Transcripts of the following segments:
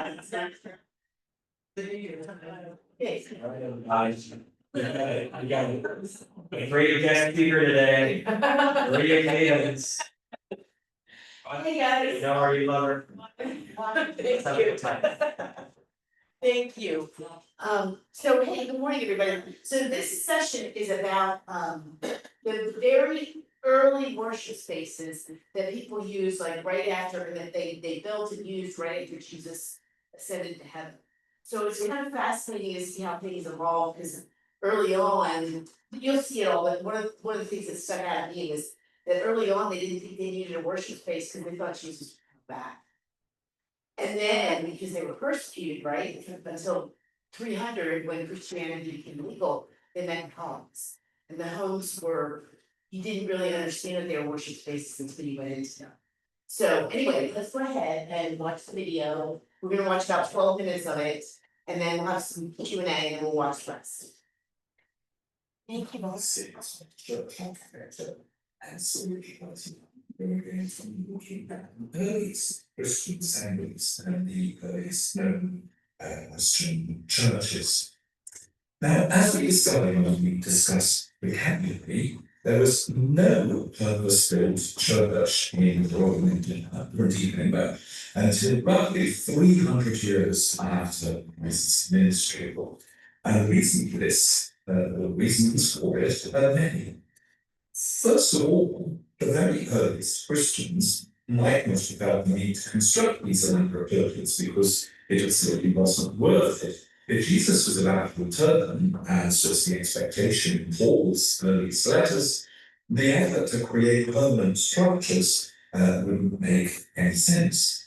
I got a great guest speaker today, Maria Cadence. Hey guys. How are you, lover? Thank you. Thank you. So hey, good morning, everybody. So this session is about the very early worship spaces that people use like right after, and that they built and used right after Jesus ascended to heaven. So it's kind of fascinating to see how things evolve, because early on, you'll see it all, but one of the things that stuck out at me is that early on, they didn't think they needed a worship space because they thought Jesus would come back. And then, because they were persecuted, right, until 300, when Christianity became legal, they met homes. And the homes were, you didn't really understand that they were worship spaces until you went into them. So anyway, let's go ahead and watch the video. We're gonna watch about 12 minutes of it, and then we'll have some Q&A, and then we'll watch the rest. Thank you both. Absolutely, we're going from looking at the earliest Christian assemblies and the earliest known Christian churches. Now, as we discovered when we discussed vocabulary, there was no purpose-built church in the Roman Empire, or even until roughly 300 years after Christ's ministry. And the reason for this, the reasons for it are many. First of all, the very earliest Christians might not have felt the need to construct these elaborate buildings because it just simply wasn't worth it. If Jesus was about to return, as was the expectation in Paul's earliest letters, the effort to create permanent structures wouldn't make any sense.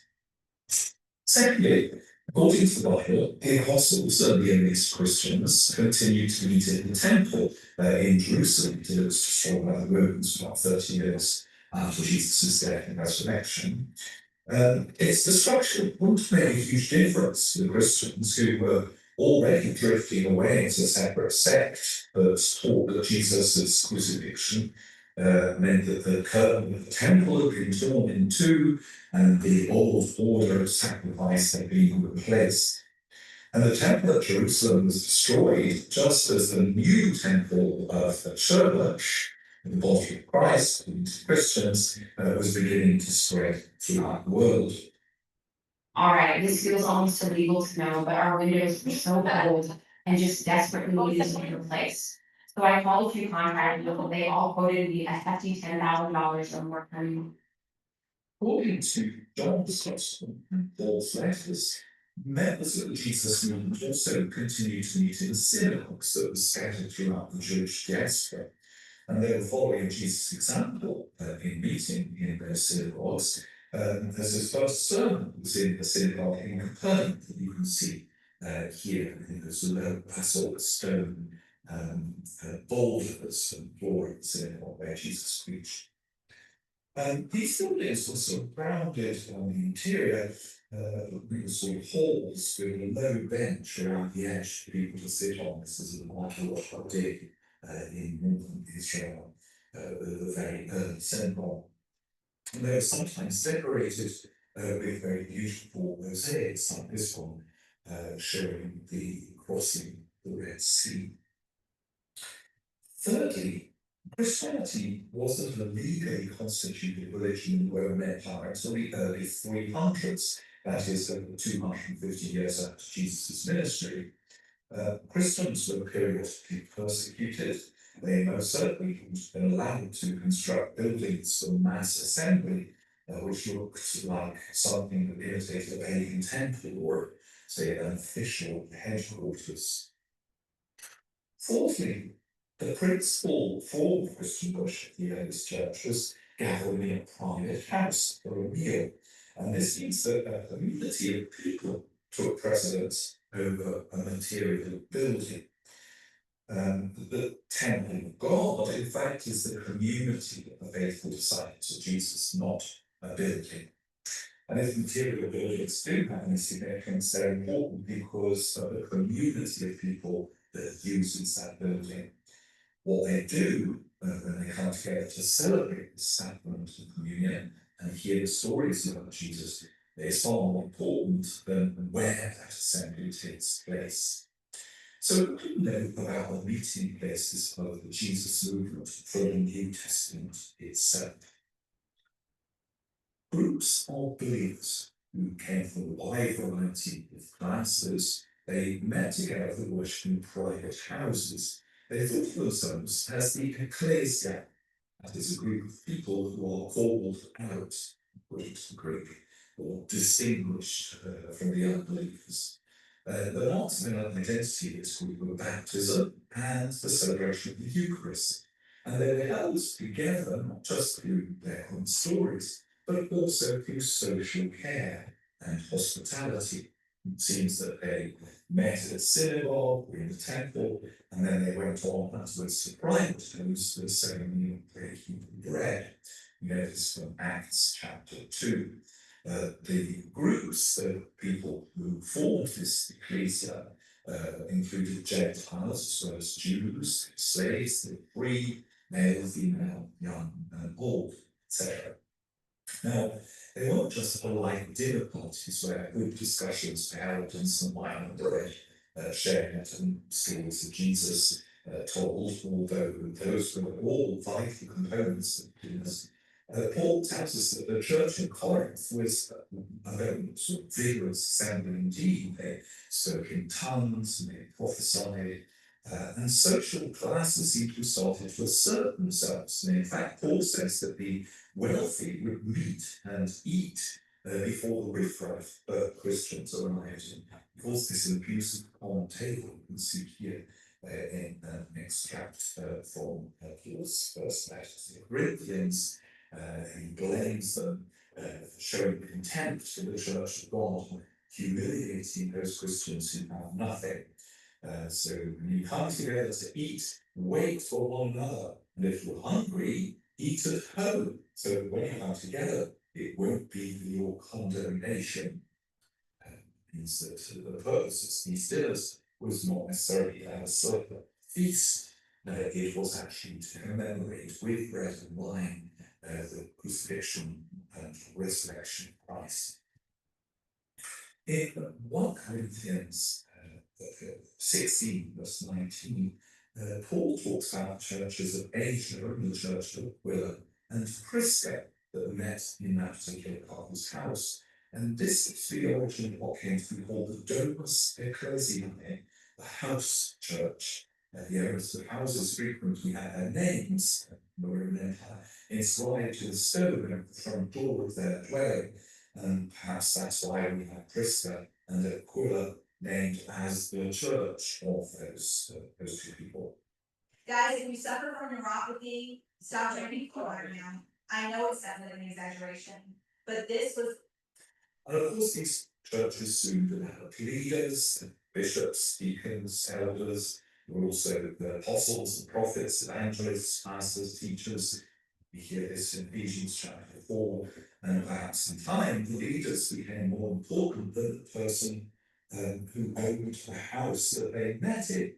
Secondly, according to the Bible, the apostles and the earliest Christians continued to meet in the temple in Jerusalem until it was destroyed by the Romans about 30 years after Jesus' death and resurrection. Its destruction wouldn't make a huge difference to the Christians who were already drifting away as a separate sect that taught that Jesus' crucifixion meant that the curtain of the temple had been torn in two and the old order of sacrifice had been replaced. And the temple at Jerusalem was destroyed just as the new temple of the church, the body of Christ, and Christians, was beginning to spread throughout the world. All right, this feels almost illegal to know, but our windows were so old and just desperately needed to be replaced. So I called a few contractors, and they all quoted me a hefty $10,000 or more per month. According to John's Gospel and Paul's letters, members of the Jesus movement also continued to meet in synagogues that were scattered throughout the Jewish diaspora. And they were following Jesus' example in meeting in their synagogues, as his first sermon was in the synagogue in Capernaum that you can see here. There's a low basalt stone boulders and floor in the synagogue where Jesus preached. These buildings were surrounded on the interior with sort of halls with a low bench around the edge for people to sit on. This is a model of what they did in northern Israel, the very early synagogue. And they were sometimes decorated with very beautiful mosaics like this one, showing the crossing the Red Sea. Thirdly, Christianity wasn't a legally constituted religion in the Roman Empire until the early 300s, that is, over 250 years after Jesus' ministry. Christians were periodically persecuted. They most certainly hadn't been allowed to construct buildings for mass assembly, which looked like something that imitated a pagan temple or, say, an official headquarters. Fourthly, the principal form of Christian worship in the earliest church was gathering in a private house for a meal. And this means that a community of people took precedence over a material building. The temple of God, in fact, is the community of the faithful disciples of Jesus, not a building. And if material buildings do have any significance, they're important because of the community of people that uses that building. What they do when they come together to celebrate the sacrament of communion and hear the stories about Jesus is far more important than where that assembly takes place. So what do we know about the meeting places of the Jesus movement from the New Testament itself? Groups of believers who came from a wide variety of classes, they met together to worship in private houses. They thought of themselves as the ecclesia, that is a group of people who are called out, according to the Greek, or distinguished from the unbelievers. The marks of an identity of this group were baptism and the celebration of the Eucharist. And they were held together not just through their own stories, but also through social care and hospitality. It seems that they met at a synagogue or in the temple, and then they went on afterwards to private homes for the ceremony of breaking bread. We know this from Acts chapter 2. The groups of people who formed this ecclesia included Gentiles as well as Jews, slaves, the free, male, female, young and old, etc. Now, they weren't just polite dinner parties where good discussions were held and some wine and bread shared and stories of Jesus told, although those were all vital components of dinners. Paul tells us that the church in Corinth was a very sort of vigorous assembly indeed. They spoke in tongues and they prophesied, and social classes seem to have started to assert themselves. And in fact, Paul says that the wealthy would meet and eat before the riffraff Christians arrived. And he calls this an abuse of the common table. You can see here in an extract from Paul's first letter to the Corinthians. He blames them for showing contempt for the Church of God, humiliating those Christians who have nothing. So when you come together to eat, wait for one another. And if you're hungry, eat at home. So when you come together, it won't be for your condemnation. Means that the purpose of these dinners was not necessarily to have a sort of feast. It was actually to commemorate with bread and wine the crucifixion and resurrection of Christ. In 1 Corinthians 16, verse 19, Paul talks about churches of Asia and the church of Aquila and Prisca that met in that particular couple's house. And this theology what came to be called the Domus Ecclesiae, the house church. The owners of houses frequently had their names, inscribed to the stone of the front door of their dwelling. And perhaps that's why we have Prisca and Aquila named as the church of those two people. Guys, if you suffer from neuropathy, stop drinking cola right now. I know it's definitely an exaggeration, but this was. And of course, these churches soon developed leaders, bishops, deacons, elders. There were also the apostles, the prophets, evangelists, pastors, teachers. We hear this in Ephesians chapter 4, and perhaps in time the leaders became more important than the person who owned the house that they met in.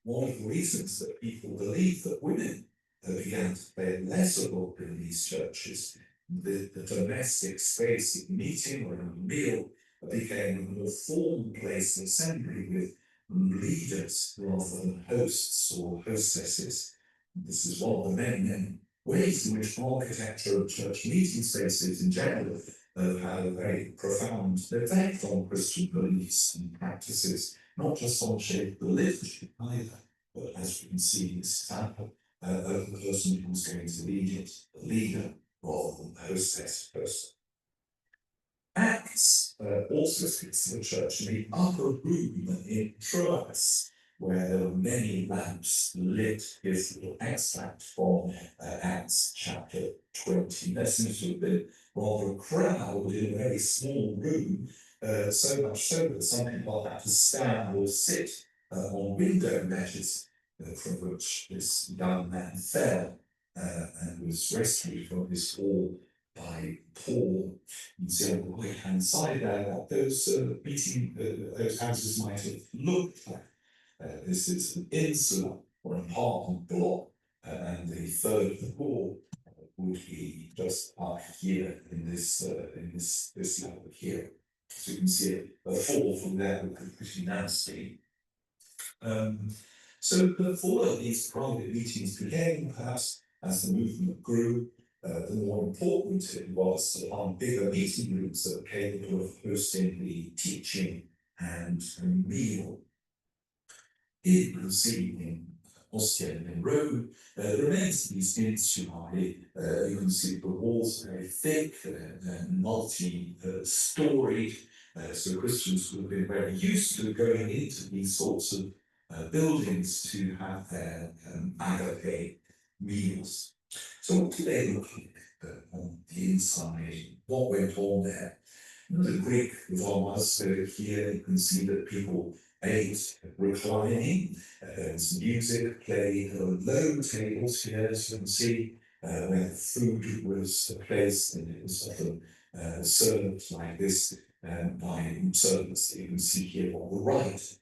One of the reasons that people believe that women began to play less a role in these churches, the domestic space of meeting or a meal became a more formal place of assembly with leaders rather than hosts or hostesses. This is one of the many ways in which architecture of church meeting spaces in general have had a very profound effect on Christian beliefs and practices, not just on the shape of the liturgy either, but as we can see in this example, of the person who's going to lead it, the leader, rather than the hostess person. Acts also speaks of the church in the upper room in Troas, where there were many lamps lit. Here's a little extract from Acts chapter 20. There seems to have been rather a crowd in a very small room, so much so that some people had to stand or sit on window ledges, from which this young man fell and was rescued from his fall by Paul. You can see on the right hand side there what those those houses might have looked like. This is an insula or an apartment block, and the third floor would be just up here in this level here. So you can see a fall from there would be pretty nasty. So the fall of these private meetings became, perhaps as the movement grew, the more important it was to find bigger meeting rooms that were capable of hosting the teaching and meal. Here you can see in Ostia and in Rome, the remains of these instituti, you can see the walls are very thick and multi-storied, so Christians would have been very used to going into these sorts of buildings to have their agape meals. So what do they look like on the inside? What went on there? The Greek was, so here you can see that people ate reclining, there was music played on low tables here, as you can see, where food was placed, and it was often served like this by servants that you can see here on the right.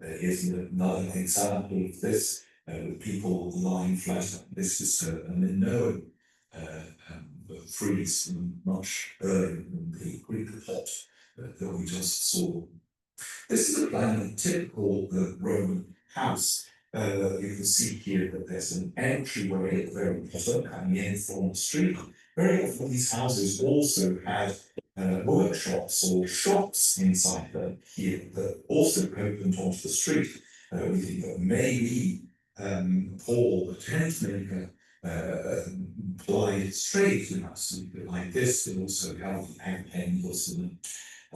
Here's another example of this, with people lying flat. This is a Minoan frieze from much earlier than the Greek pot that we just saw. This is a plan of a typical Roman house. You can see here that there's an entryway at the very bottom coming in from the street. Very often these houses also had workshops or shops inside them here that also opened onto the street. We think that maybe Paul, the tent maker, plied his trade in us like this, but also how the angles and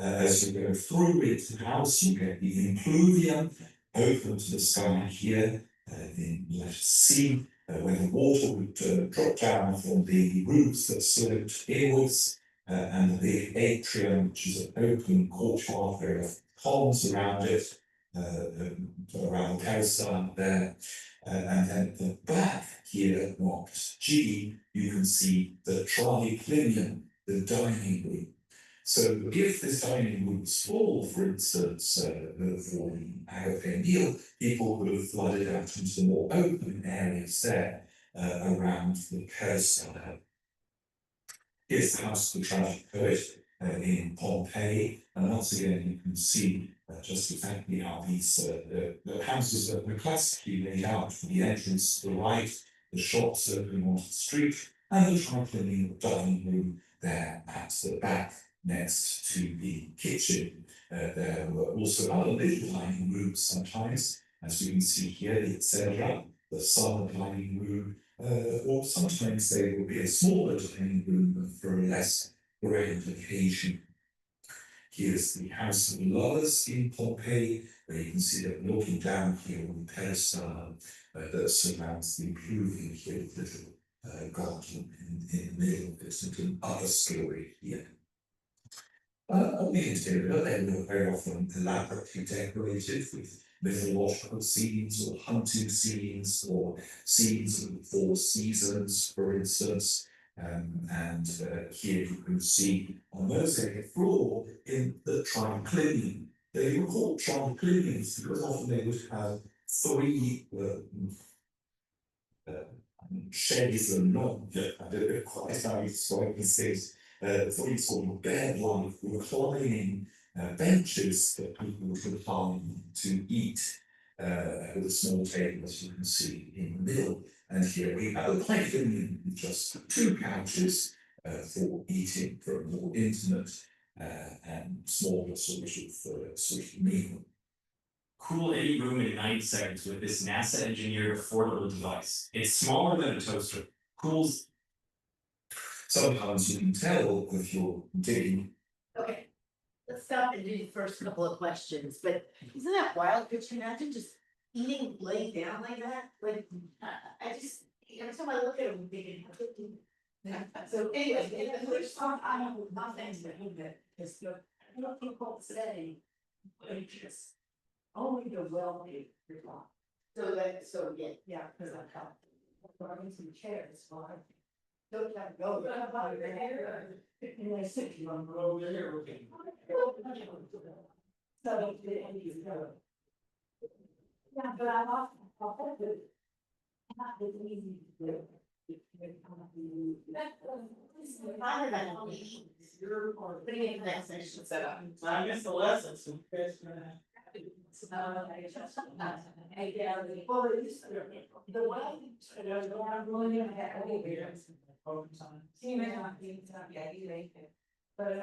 as you go through into the house, you get the impluvium open to the sky here in letter C, where the water would drop down from the roofs that sloped inwards, and the big atrium, which is an open courtyard, there are columns around it, around the peristyle there. And then at the back here, marked G, you can see the triclinium, the dining room. So if this dining room was full, for instance, for an agape meal, people would have flooded out into the more open areas there around the peristyle. Here's the house of the tragic poet in Pompeii, and once again you can see just exactly how these the houses were classically laid out, from the entrance to the right, the shops opening onto the street, and the triclinium dining room there at the back, next to the kitchen. There were also other little dining rooms sometimes, as you can see here, the etc., the summer dining room, or sometimes there will be a smaller dining room for a less grand occasion. Here's the House of Lovers in Pompeii, where you can see that looking down here on the peristyle that surrounds the improving here, little garden in the middle of this, and an upper story here. On the interior, they were very often elaborately decorated with mythological scenes or hunting scenes or scenes of the four seasons, for instance. And here you can see on the mosaic floor in the triclinium. They were called tricliniums because often they would have three shades and not, I don't know quite how you describe these things. Three sort of bed-like reclining benches that people would recline to eat with a small table, as you can see in the middle. And here we have a playroom with just two couches for eating, for a more intimate and smaller sort of meal. Cool any room in 90 seconds with this NASA engineered affordable device. It's smaller than a toaster. Cools. Sometimes you can tell if you're digging. Okay, let's stop and do the first couple of questions, but isn't that wild? Could you imagine just eating, laying down like that? Like, I just, every time I look at it, I'm thinking, so anyway, the first time I have nothing to do with it, is the, I don't think what say, waitress, only the wealthy reply. So yeah, because I'm coming to the chairs, so I don't have to go. And I sit you on the road there. So yeah, but I'm off. Not as easy to do. You're putting it in the next section set up. I missed the lessons, so you guys are gonna have. Well, it's the way. I'm really gonna have over here. Overtime. He may not be, yeah, he may. But and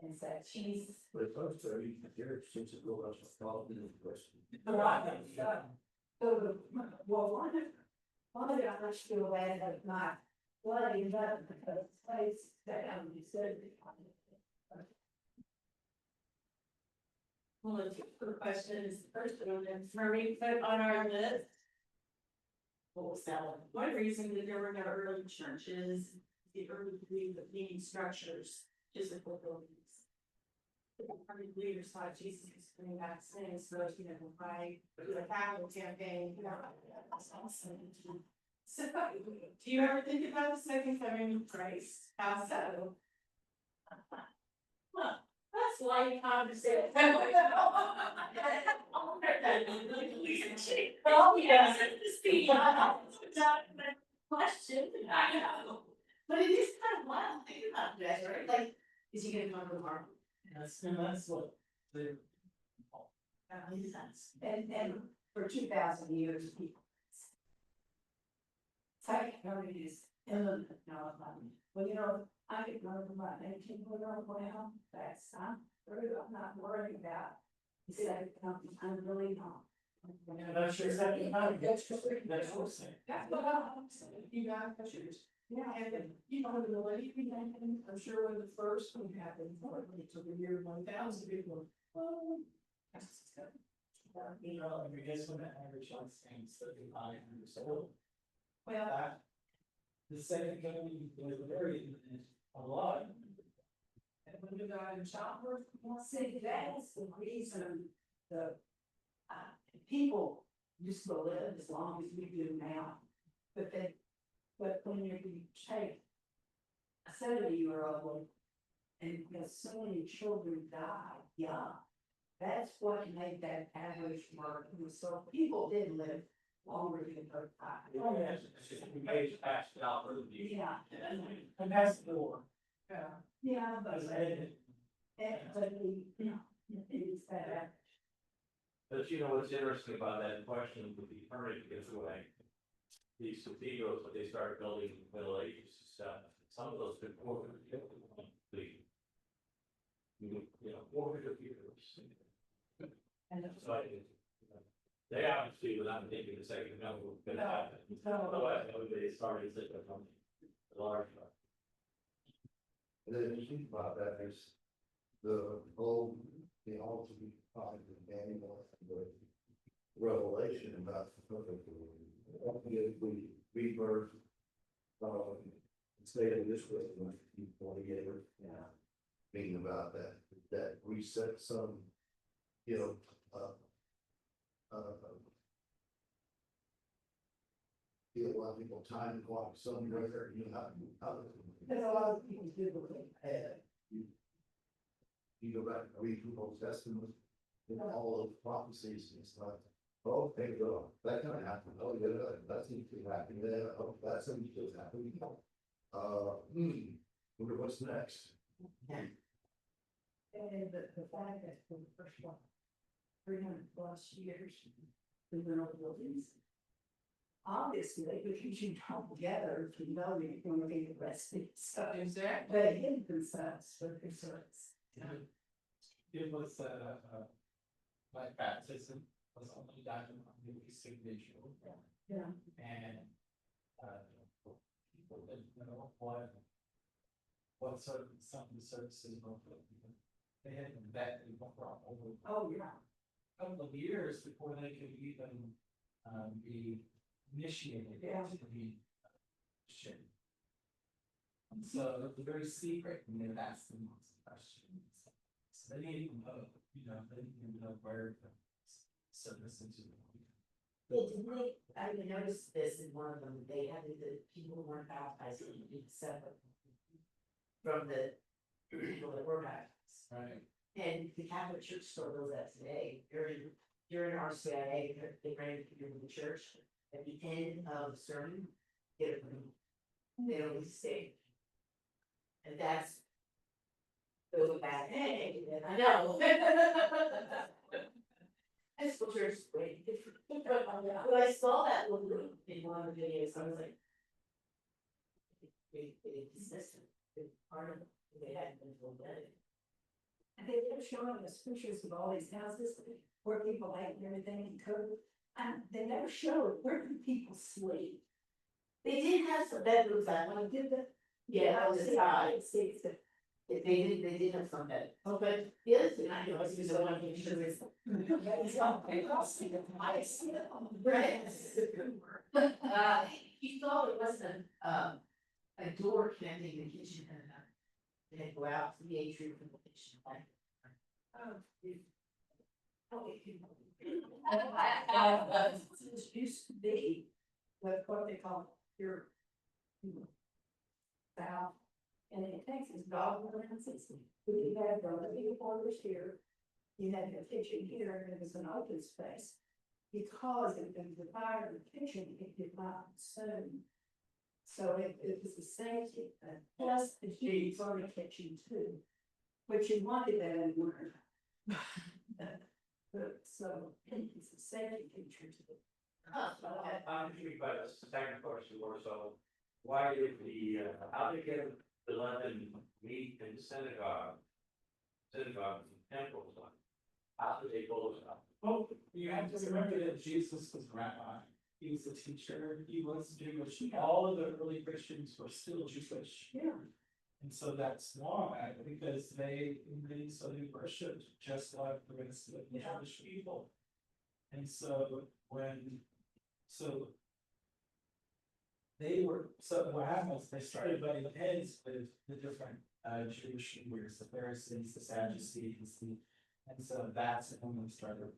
and so she's. But first, you're since it goes off in the question. Well, one of the I feel bad that my bloody left because place that you said. Well, the two questions, first one, and for me, put on our list. What was that one? One reason that there were no early churches, the early meeting structures, physical buildings. Early leaders thought Jesus was coming back saying, so you know, right, the capital campaign, you know, that's awesome. So, do you ever think about the second coming of Christ? How so? Huh, that's light conversation. Oh, yes, question, I know. But it is kind of wild, think about that, right? Like, is he gonna come to the market? That's what the. That makes sense. And for 2,000 years, people. Psychologists, well, you know, I could run from my 19, well, that's, I'm not worried about. He said, I'm really not. That's your second time, that's what I'm saying. That's what I'm saying, you got pictures. Yeah, and then, you know, the lady, I'm sure when the first one happened, when it took a year, 1,000 people. Oh, that's good. You know, I guess when the average life stands 35 years old. Well, The second coming was very a lot. and when you got in childbirth, well, see, that's the reason the people used to live as long as we do now. But when you take a 70-year-old and because so many children die young, that's what made that average work. So people did live longer than 35. Oh, yes, it's just we age passed it out for the people. Yeah. And that's the door. Yeah, That's but it. it's that. But you know, what's interesting about that question with the eternity is like these cathedrals, when they started building in the Middle Ages and stuff, some of those could more than the, you know, 400 years. And So they obviously, without thinking the second number, could happen. Otherwise, they started such a large. And then you think about that, there's the whole, the ultimate part of Daniel, the revelation about the perfect we rebirth, state of this way, when people together, thinking about that reset some, you know, a lot of people time clock somewhere, you know, There's a lot of people do believe that. you go back and read people's testimony, you know, all those prophecies and stuff. Oh, thank God, that kind of happened, oh, yeah, that seems to happen, yeah, oh, that seems to happen. Wonder what's next? And the fact that for the first one, 300+ years, we went over buildings. Obviously, because you come together, if you know you're going to be arrested, so. Exactly. They hid themselves for concerns. It was, like baptism was only done on the signature. Yeah. And, people didn't know what sort of, some of the services were. They had them back over. Oh, yeah. Couple of years before they could even, be initiated Yeah. to be Christian. And so it was very secret, and they'd ask them lots of questions. So they didn't even know, you know, they didn't even know where the services were. Well, didn't they, I noticed this in one of them, they had the people who weren't baptized in separate from the people that were baptized. Right. And the Catholic Church still does that today, during RCIA, they ran into the church, at the end of the sermon, get a, they don't stay. And that's. Those are bad, hey, I know. High school church is way different. When I saw that little group in one of the videos, I was like. It's consistent, it's part of it, they hadn't been told that. And they kept showing us pictures of all these houses where people had everything in code. And they never showed where do people sleep. They did have some bedrooms, I I wanted, did that. yeah, on the side, See, they did have some bed. Oh, but the other thing I know is because I want to make sure it's. Right. He thought it wasn't, a door connecting the kitchen and, then go out to the atrium from the kitchen, like. It used to be with what they call your. Valve. And in Texas, dog allowances, you had the living quarters here. You had the kitchen here, and it was an open space. Because it was the fire in the kitchen, it did not consume. So it was the safety, plus the heat for the kitchen too. But you wanted that in winter. So it's a safety feature too. I'm intrigued by the second question more so, why did how did they get the London meet in the synagogue and temples, how did they pull this up? Well, you have to remember that Jesus was a rabbi, he was a teacher, he was Jewish, all of the early Christians were still Jewish. Yeah. And so that's why, because they worshipped just like the rest of the Jewish people. And so what happens, they started butting heads with the different Jewish leaders, the Pharisees, the Sadducees, and so that's when they started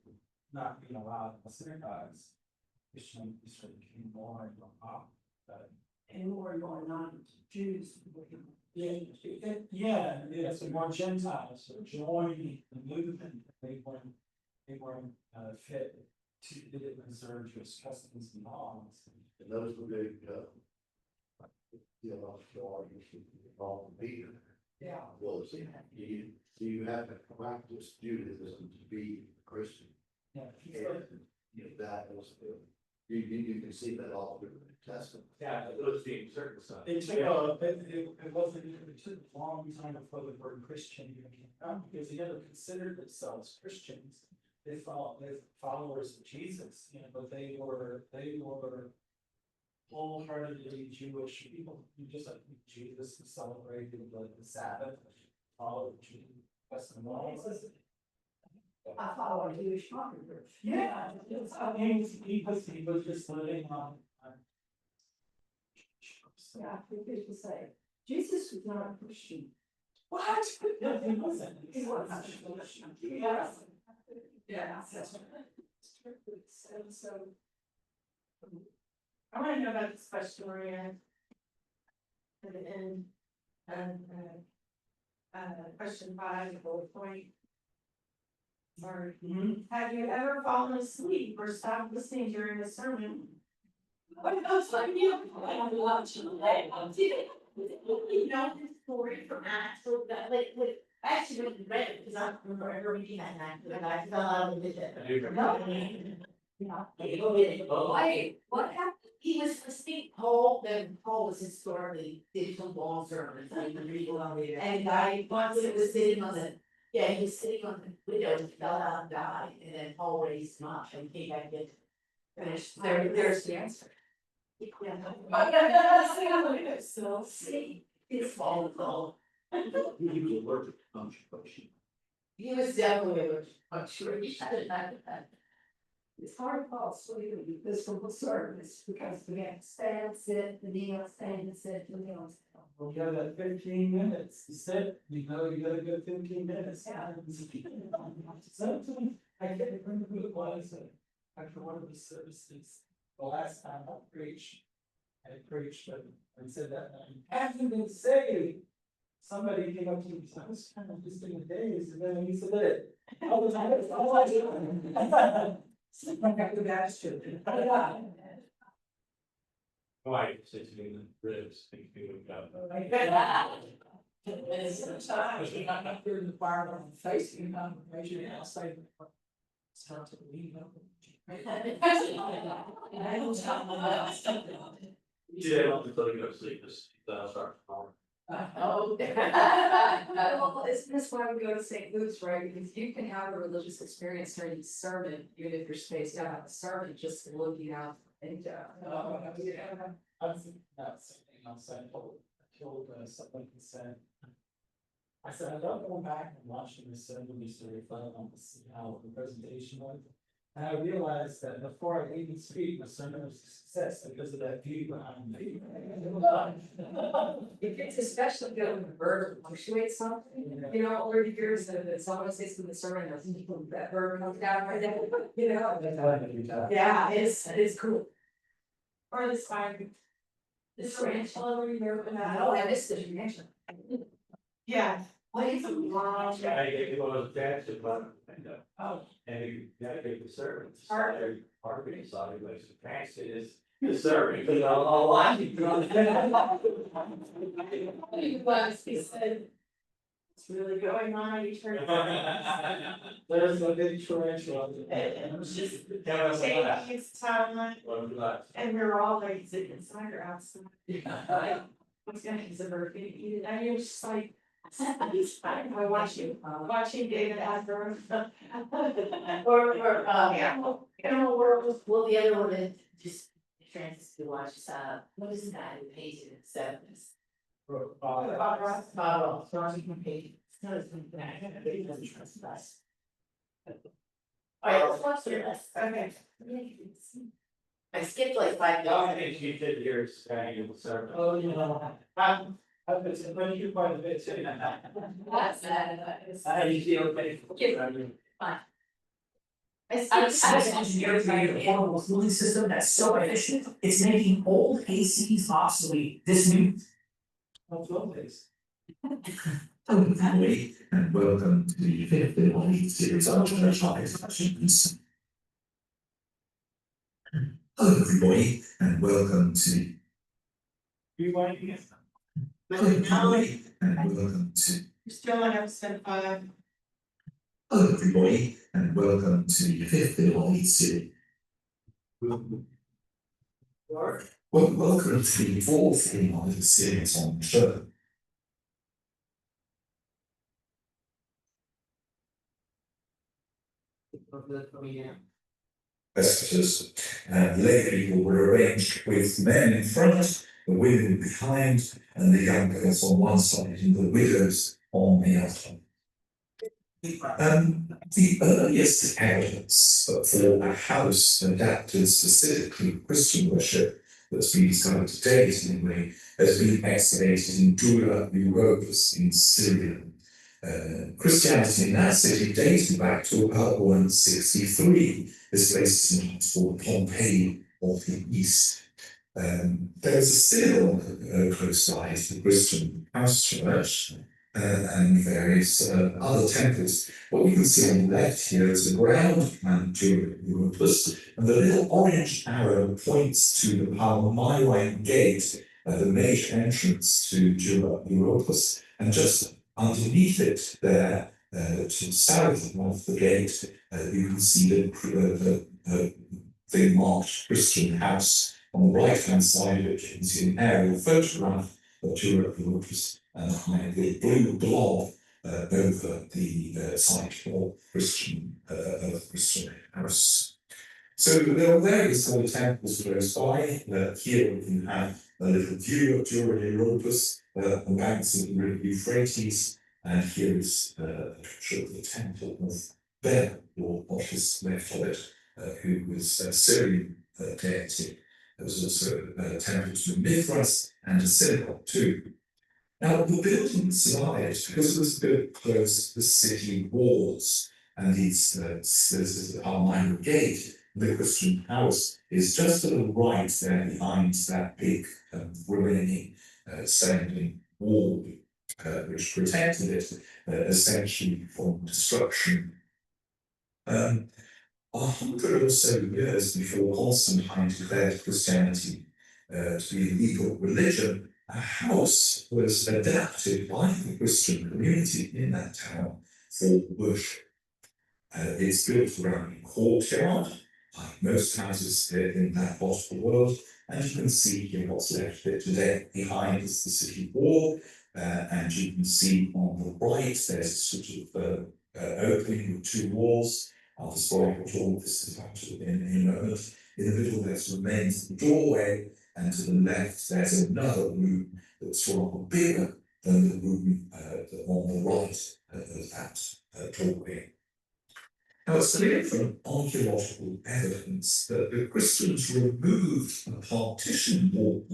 not being allowed in the synagogues. Christianity sort of became more and more popular. And more non-Jews. Yeah, so more Gentiles joined the movement, they weren't fit to observe Jewish customs and laws. And those were big, theological arguments involved in Peter. Yeah. Well, see, you have to practice Judaism to be a Christian. Yeah. And that was, you can see that all through the New Testament. Yeah, it was being circumcised. It wasn't even, it took a long time before the word Christian even came out, because they never considered themselves Christians. They followers of Jesus, but they were wholeheartedly Jewish people, just like Jesus celebrated the Sabbath, followed Jewish custom laws. I follow a Jewish controversy. Yeah, I mean, he was just living on. Yeah, people say, Jesus was not a Christian. What? No, he wasn't. He wasn't. Yeah. Yeah. So. I wanna know about this question, Maria. At the end, question 5, bullet point. Sorry. Have you ever fallen asleep or stopped listening during a sermon? What else like you? I'm watching you know this story from Acts, so that like I actually didn't read it because I don't remember ever reading that in Acts, and I fell out of the vision. Wait, what happened? He was listening, Paul was historically did some long sermons, and I once it was sitting on the. Yeah, he was sitting on the window and fell out and died, and then Paul raised him up and came back and finished. There's the answer. So see, it's all. You can work with punctuation. He was definitely a sure he had that. It's hard to fall asleep in the Episcopal service because we have to stand, sit, kneel, stand, sit, kneel. Well, you have that 15 minutes, you said, you gotta go 15 minutes. Sometimes, I can't remember who it was, after one of the services, the last time I preached, but I said that, hasn't been saved somebody came up to me, I was kind of just in the days, and then he said it. I was like, oh, I got the bastard. Why, since you in the ribs, think you would go. Sometimes you're not up there in the fire on the face, you know, measure it outside. It's hard to believe. Yeah, I'll just let you go to sleep, just, I'll start tomorrow. Oh. Well, that's why we go to St. Luke's, right? Because you can have a religious experience during the sermon, even if you're spaced out on the sermon, just looking out and, I was thinking about something else, I told someone who said. I said, I love going back and watching the sermon just to reflect on to see how the presentation went. And I realized that before I even speak, the sermon was a success because of that view behind me. it's especially good when the bird punctuates something, you know, over the years, that someone says in the sermon, that bird comes down right there, you know? Yeah, it's cool. Or the spider. The tarantula, were you there for that? No, I missed the connection. Yeah. What is a long? Yeah, I gave people those chance to run, and, Oh. and you gotta give the servants. Art. Part of it, so I was thanks to this, the servant, because I'll watch you. He said. It's really going on, you turn. There's a big tarantula. It was just Yeah, that's taking like his time, Well, good luck. and we were all like, is it inside or outside? What's gonna, is it bird gonna eat it? And you're just like, I watching David after. Or, Animal World, well, the other one that just transits to watch, what is that who painted it, Sevens? Bob Ross, John Page. It's not as bad, he doesn't trust us. Alright, let's watch the rest, okay. I skipped like 5 No, I minutes. think you did yours, you will serve. Oh, you know, I've been running you quite a bit too. How do you feel, okay? I was engineering a portable cooling system that's so efficient, it's making old ACs obsolete. This new. What's wrong with this? Hello, family, and welcome to the fifth Italy series of questions. Hello, everybody, and welcome to. Rewinding it. Hello, family, and welcome to. We're still on episode 5. Hello, everybody, and welcome to the fifth Italy series. Well, welcome to the fourth in the series on the show. Messages, and the lay people were arranged with men in front, the women behind, and the young girls on one side, and the widows on the other. The earliest evidence for a house adapted specifically to Christian worship that's been discovered to date anyway has been excavated in Dura Europus in Syria. Christianity in that city dating back to about 163. This place is sometimes called Pompeii of the East. There's a synagogue close by to the Christian house church and various other temples. What you can see on the left here is a ground plan Dura Europus, and the little orange arrow points to the Palmyrene Gate, the major entrance to Dura Europus, and just underneath it there, to the south of the gate, you can see the marked Christian house. On the right-hand side of it, you can see an aerial photograph of Dura Europus and the blue blob over the site of Christian house. So there are various other temples close by. Here we can have a little view of Dura Europus, the banks of the river Euphrates, and here is a picture of the temple of Bel, or what is left of it, who was a Syrian deity. There was also a temple to Mithras and a synagogue too. Now, the building survived because it was built close to the city walls, and this is the Palmyrene Gate. The Christian house is just to the right there behind that big remaining standing wall. which protected it essentially from destruction. 100 or so years before Constantine declared Christianity to be a legal religion, a house was adapted by the Christian community in that town for worship. It's built around a courtyard, like most houses in that part of the world, and you can see here what's left of it today. Behind is the city wall, and you can see on the right there's a sort of opening with two walls. I'll describe what all this is about in a moment. In the middle there's remains the doorway, and to the left there's another room that's rather bigger than the room on the right of that doorway. Now, it's clear from archaeological evidence that the Christians removed a partition wall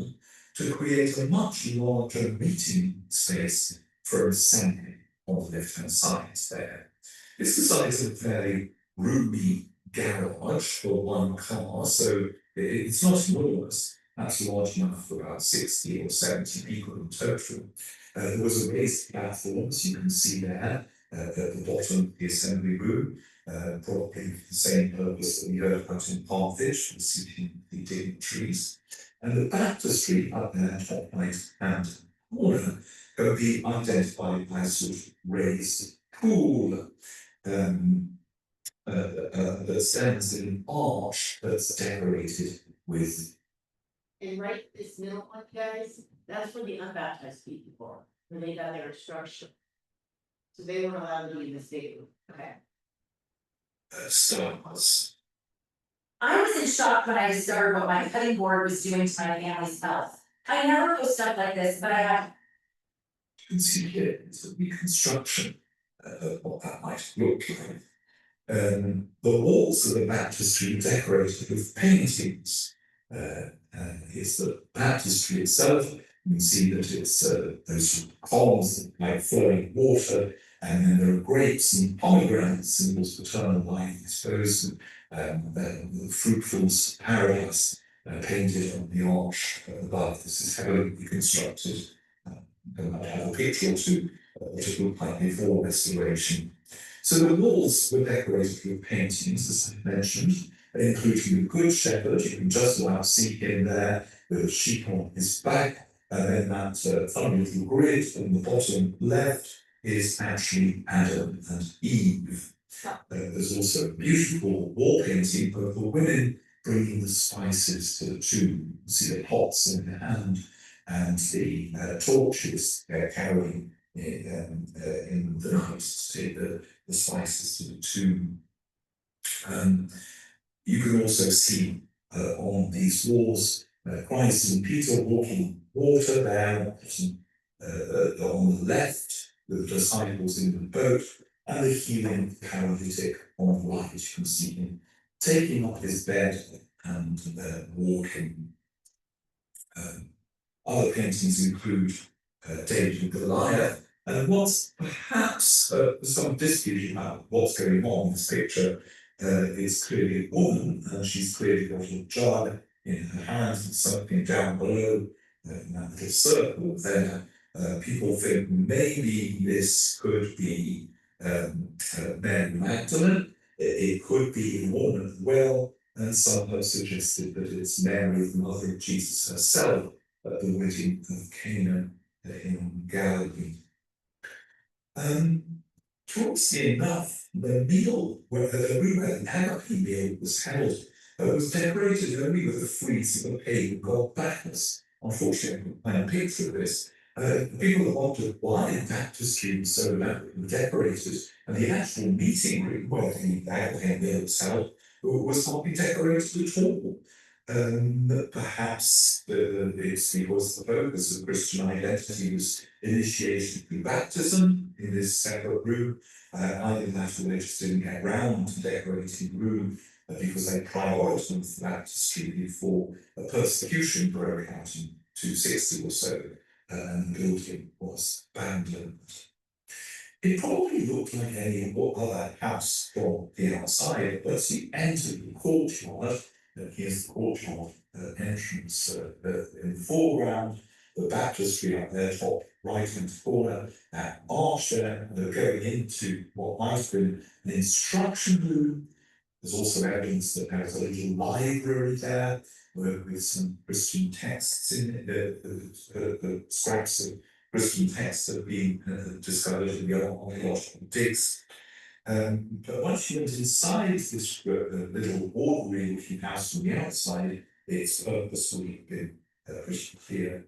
to create a much larger meeting space for assembly on the left-hand side there. It's the size of a fairly roomy garage for one car, so it's not enormous. That's large enough for about 60 or 70 people in total. There was a raised platform, as you can see there, at the bottom of the assembly room. Probably for the same purpose that we heard about in Parthage, for seating the dignitaries. And the baptistry up there, top right hand corner, can be identified by a sort of raised pool that stands in an arch that's decorated with. And right this middle one, guys, that's where the unbaptized people were, where they got their instruction. So they weren't allowed to be in the state room. Okay. Stars. I was in shock when I discovered what my cutting board was doing to my family's health. I never go stuff like this, but I have. You can see here is a reconstruction of what that might look like. The walls of the baptistry are decorated with paintings. It's the baptistry itself. You can see that it's those columns like flowing water, and then there are grapes and pomegranates, symbols of eternal life, I suppose, the fruitfulness of paradise painted on the arch above. This is heavily reconstructed. I have a picture or two which it looked like before restoration. So the walls were decorated with paintings, as I mentioned, including the Good Shepherd. You can just about see him there with a sheep on his back, and then that funny little grid on the bottom left is actually Adam and Eve. There's also a beautiful wall painting of the women bringing the spices to the tomb. You see the pots in their hand and the torches they're carrying in the night to take the spices to the tomb. You can also see on these walls Christ and Peter walking water there on the left, with the disciples in the boat, and the healing paralytic on the right. You can see him taking up his bed and walking. Other paintings include David and Goliath, and what's perhaps some dispute about what's going on in this picture is clearly a woman, and she's clearly got a jar in her hands and something down below in that little circle there. People think maybe this could be Mary Magdalene, it could be a woman as well, and some have suggested that it's Mary, the mother of Jesus herself, at the wedding of Cana in Galilee. Curiously enough, the meal, where the room where the Agape meal was held, was decorated only with a frieze of a pagan god Bacchus. Unfortunately, I couldn't find a picture of this. People have wondered why the baptistry was so elaborately decorated, and the actual meeting room where the Agape meal was held was hardly decorated at all. Perhaps it's because the focus of Christian identity was initiated through baptism in this separate room. Either that or they just didn't get round to decorating the room because they prioritized the baptistry before a persecution broke out in 260 or so, and the building was abandoned. It probably looked like any other house from the outside, but as you enter the courtyard, here's the courtyard entrance in the foreground, the baptistry up there, top right-hand corner, that arch there, going into what might have been an instruction room. There's also evidence that there's a little library there with some Christian texts in it, the scraps of Christian texts that have been discovered in the archaeological digs. But once you went inside this little ordinary looking house from the outside, its purpose would have been pretty clear.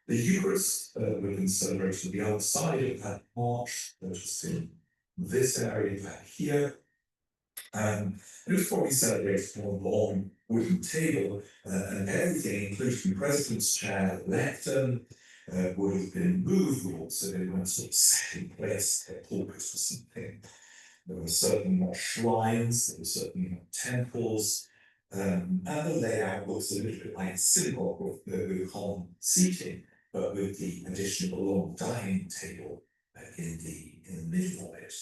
The Eucharist would have been celebrated at the other side of that arch, just in this area back here. It was probably celebrated on a long wooden table, and everything, including the president's chair, the lectern, would have been movable, so they weren't sort of set in place, their pulpit or something. There were certainly shrines, there were certainly temples, and the layout looks a little bit like a synagogue with common seating, but with the addition of a long dining table in the middle of it.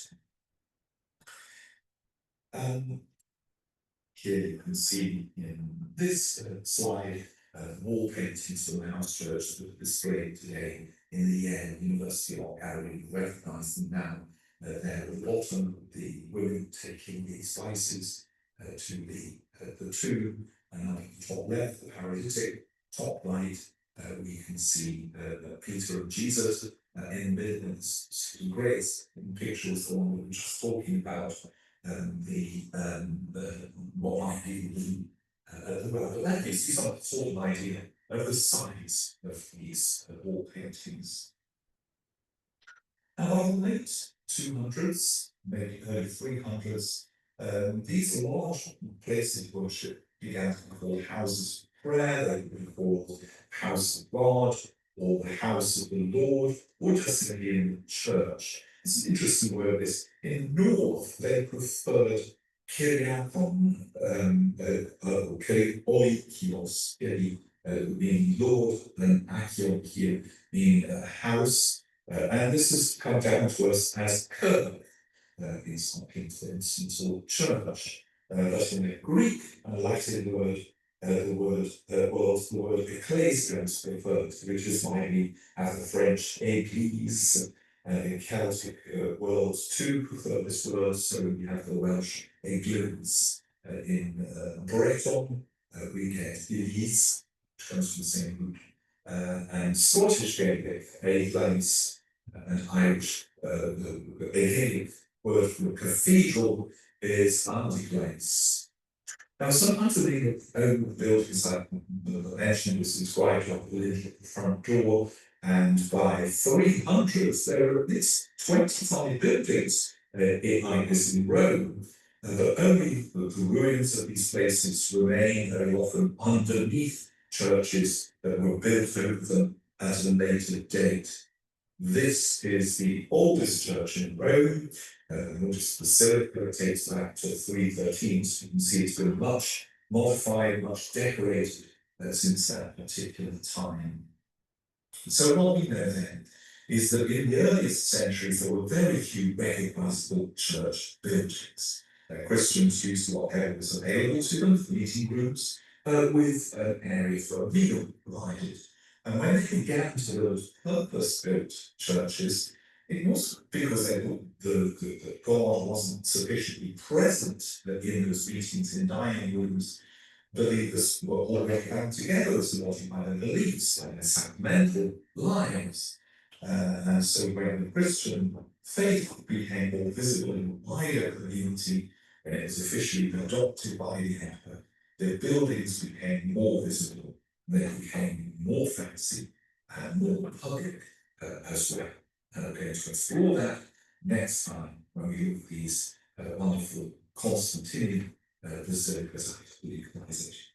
Here you can see in this slide wall paintings from the house church that are displayed today in the Yale University Art Gallery. You recognise them now. There at the bottom, the women taking the spices to the tomb, and on the top left, the paralytic, top right, we can see Peter and Jesus in the middle, and Grace in the picture is the one we were just talking about. What might be but that gives you some sort of idea of the size of these wall paintings. Now, in the late 200s, maybe early 300s, these large places of worship began to be called houses of prayer. They would be called house of God, or the house of the Lord, or just simply in church. It's an interesting word, this. In North, they preferred kyriakon, oikios, meaning Lord, and akion meaning house. And this has come down to us as kirk in some instances, or church. But in the Greek and Latin, the word ecclesia is preferred, which is maybe as the French église. In Celtic worlds too prefer this word, so we have the Welsh église. In Breton, we get église, which comes from the same root. And Scottish Gaelic, église, and Irish, the Gaelic word for cathedral is antiglise. Now, sometimes the old buildings like the mentioned was described like the front door, and by 300s there are at least 25 buildings like this in Rome, but only the ruins of these places remain very often underneath churches that were built over them at a later date. This is the oldest church in Rome, the largest basilica. It dates back to 313, so you can see it's been much modified, much decorated since that particular time. So what we know then is that in the earliest centuries there were very few recognisable church buildings. Christians used whatever was available to them for meeting groups, with an area for a meal provided. And when they began to build purpose-built churches, it wasn't because they thought that God wasn't sufficiently present in those meetings in dining rooms. Believers were already bound together as supported by their beliefs and their sacramental lives. And so when the Christian faith became more visible in a wider community, when it was officially adopted by the emperor, the buildings became more visible, they became more fancy and more public as well. And I'm going to explore that next time when we look at these wonderful Constantinian basilicas of equalization.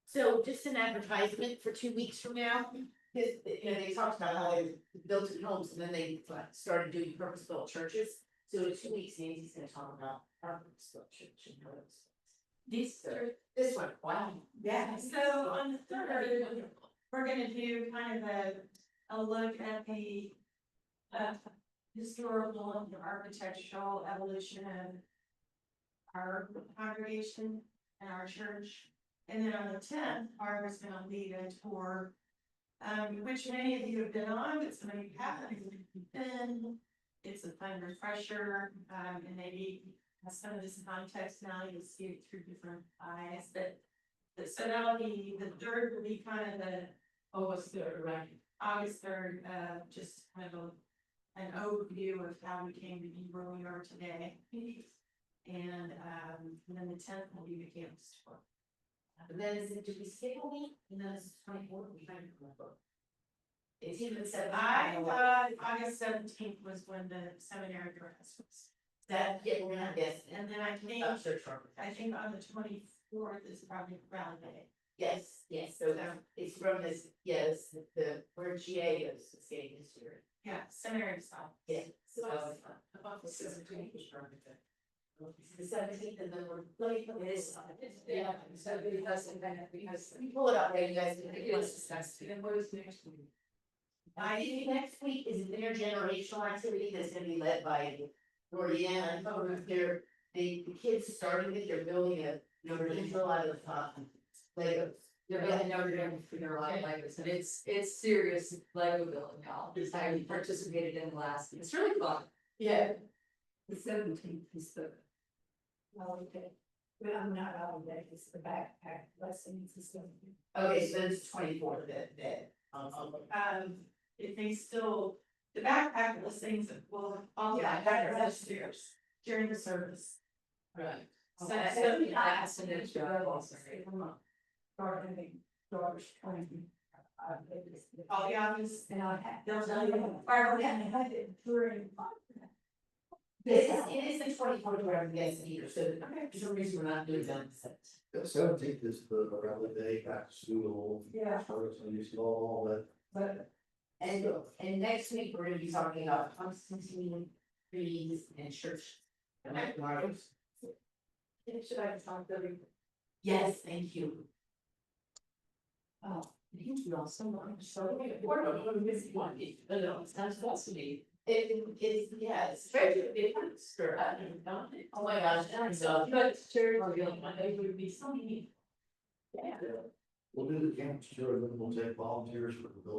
So just an advertisement for 2 weeks from now, because they talked about how they built in homes and then they started doing purpose-built churches. So in 2 weeks, Nancy's going to talk about purpose-built church and how it's this one. Wow. Yeah, so on the third, we're gonna do kind of a look at the historical and architectural evolution of our congregation and our church. And then on the 10th, Barbara's gonna lead a tour, which many of you have been on, but some of you haven't. Been. It's a fun refresher, and maybe some of this context now, you'll see it through different eyes, so that'll be, the third will be kind of the, August 3rd, right? August 3rd, just kind of an overview of how we came to be where we are today. And then the 10th will be the campus tour. But then is it, did we schedule me? And then it's 24th, we trying to remember. It's even said, I thought August 17th was when the seminary dress was. that, yeah, we're not guessing. And then I think on the 24th is probably Rally Day. Yes, so it's from this, yes, the, where GA is skating this year. Yeah, seminary style. Yeah. So, About the 17th. the 17th, and then it is. Yeah, so because We pull it up there, you guys. then what is next week? I think next week is an intergenerational activity that's gonna be led by Lorianne. I know the kids starting it, they're building a, a lot of, Legos. They're building Notre Dame for their life Legos, and it's serious Lego building, y'all. Just I participated in last, it's really fun. Yeah. The 17th is the. Well, okay, but I'm not out of that, it's the backpack lessons and stuff. Okay, so then it's 24th that. If they still, the backpack listings will all the backpackers upstairs during the service. Right. So Okay. that's So, the that's an issue. All the office and they'll tell you, Barbara, I did during. It is the 24th where I'm guessing either, so for some reason we're not doing that. The 17th is the rally day, back to school. Yeah. First, and you see all that. But And next week, we're gonna be talking about Constantine, trees and church. Am I tomorrow? should I talk to them? Yes, thank you. Oh, thank you all so much. So important, I'm busy one, but it's not supposed to be. It's, yeah, it's very different. Oh my gosh, and so, But sure, it would be so neat. Yeah. We'll do the campus tour, and then we'll take volunteers for the building.